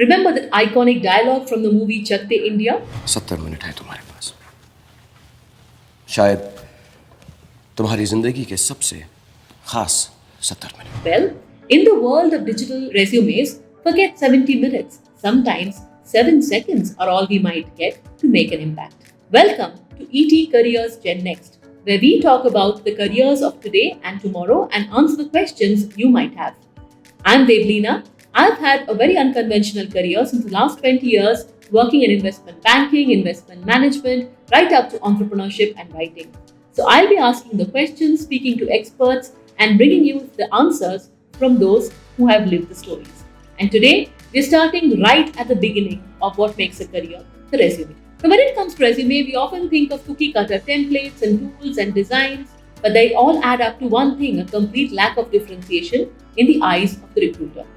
Remember that iconic dialogue from the movie Chak De India? 70 minute है तुम्हारे पास। शायद तुम्हारी जिंदगी के सबसे खास 70 minute. Well, in the world of digital resumes, forget 70 minutes. Sometimes 7 seconds are all we might get to make an impact. Welcome to ET Careers GenNext, where we talk about the careers of today and tomorrow and answer the questions you might have. I'm Devleena. I've had a very unconventional career since the last 20 years, working in investment banking, investment management, right up to entrepreneurship and writing. So I'll be asking the questions, speaking to experts, and bringing you the answers from those who have lived the stories. And today, we're starting right at the beginning of what makes a career, the resume. Now, when it comes to resume, we often think of cookie-cutter templates and tools and designs, but they all add up to one thing, a complete lack of differentiation in the eyes of the recruiter.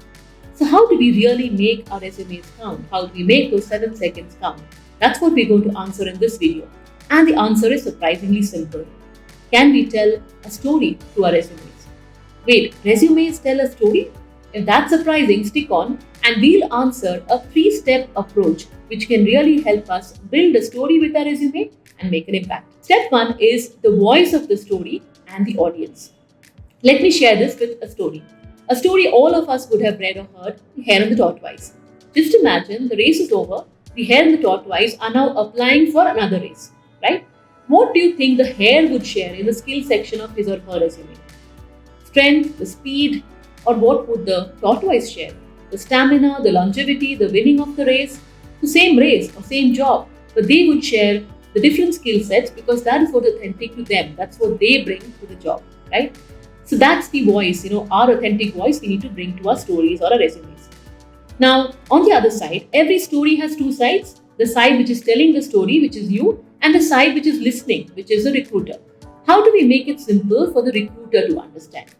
So how do we really make our resumes count? How do we make those 7 seconds count? That's what we're going to answer in this video. And the answer is surprisingly simple. Can we tell a story through our resumes? Wait, resumes tell a story? If that's surprising, stick on and we'll answer a 3-step approach which can really help us build a story with our resume and make an impact. Step 1 is the voice of the story and the audience. Let me share this with a story. A story all of us would have read or heard, The Hare and the Tortoise. Just imagine the race is over, the hare and the tortoise are now applying for another race, right? What do you think the hare would share in the skill section of his or her resume? Strength, the speed, or what would the tortoise share? The stamina, the longevity, the winning of the race? The same race or same job, but they would share the different skill sets because that is what is authentic to them. That's what they bring to the job, right? So that's the voice, our authentic voice we need to bring to our stories or our resumes. Now, on the other side, every story has 2 sides. The side which is telling the story, which is you, and the side which is listening, which is the recruiter. How do we make it simple for the recruiter to understand?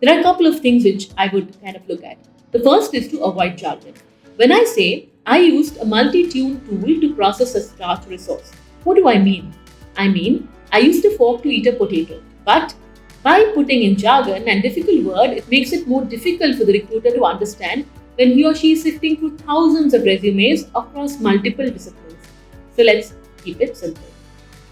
There are a couple of things which I would kind of look at. The first is to avoid jargon. When I say, I used a multi-tune tool to process a starch resource, what do I mean? I mean, I used a fork to eat a potato, but by putting in jargon and difficult word, it makes it more difficult for the recruiter to understand when he or she is sifting through thousands of resumes across multiple disciplines. So let's keep it simple.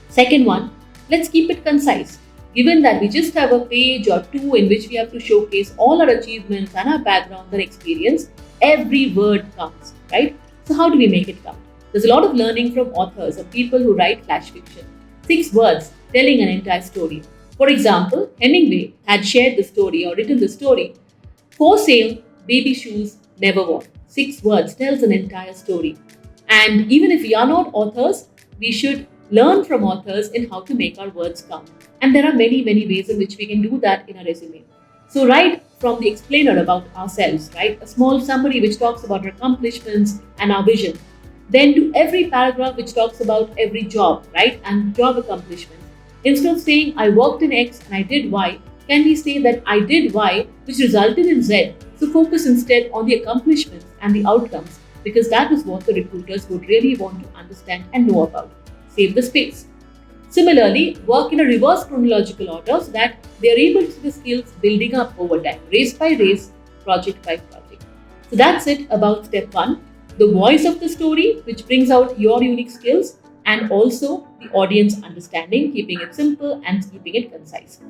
Second one, let's keep it concise. Given that we just have a page or 2 in which we have to showcase all our achievements and our background and experience, every word counts, right? So how do we make it count? There's a lot of learning from authors or people who write flash fiction. 6 words telling an entire story. For example, Hemingway had shared the story or written the story, For Sale, Baby Shoes Never Worn. 6 words tells an entire story. And even if we are not authors, we should learn from authors in how to make our words count. And there are many, many ways in which we can do that in a resume. So write from the explainer about ourselves, right? A small summary which talks about our accomplishments and our vision. Then do every paragraph which talks about every job, right? And job accomplishments. Instead of saying, I worked in X and I did Y, can we say that I did Y, which resulted in Z? So focus instead on the accomplishments and the outcomes, because that is what the recruiters would really want to understand and know about. Save the space. Similarly, work in a reverse chronological order so that they are able to see the skills building up over time, race by race, project by project. So that's it about step 1, the voice of the story, which brings out your unique skills, and also the audience understanding, keeping it simple and keeping it concise.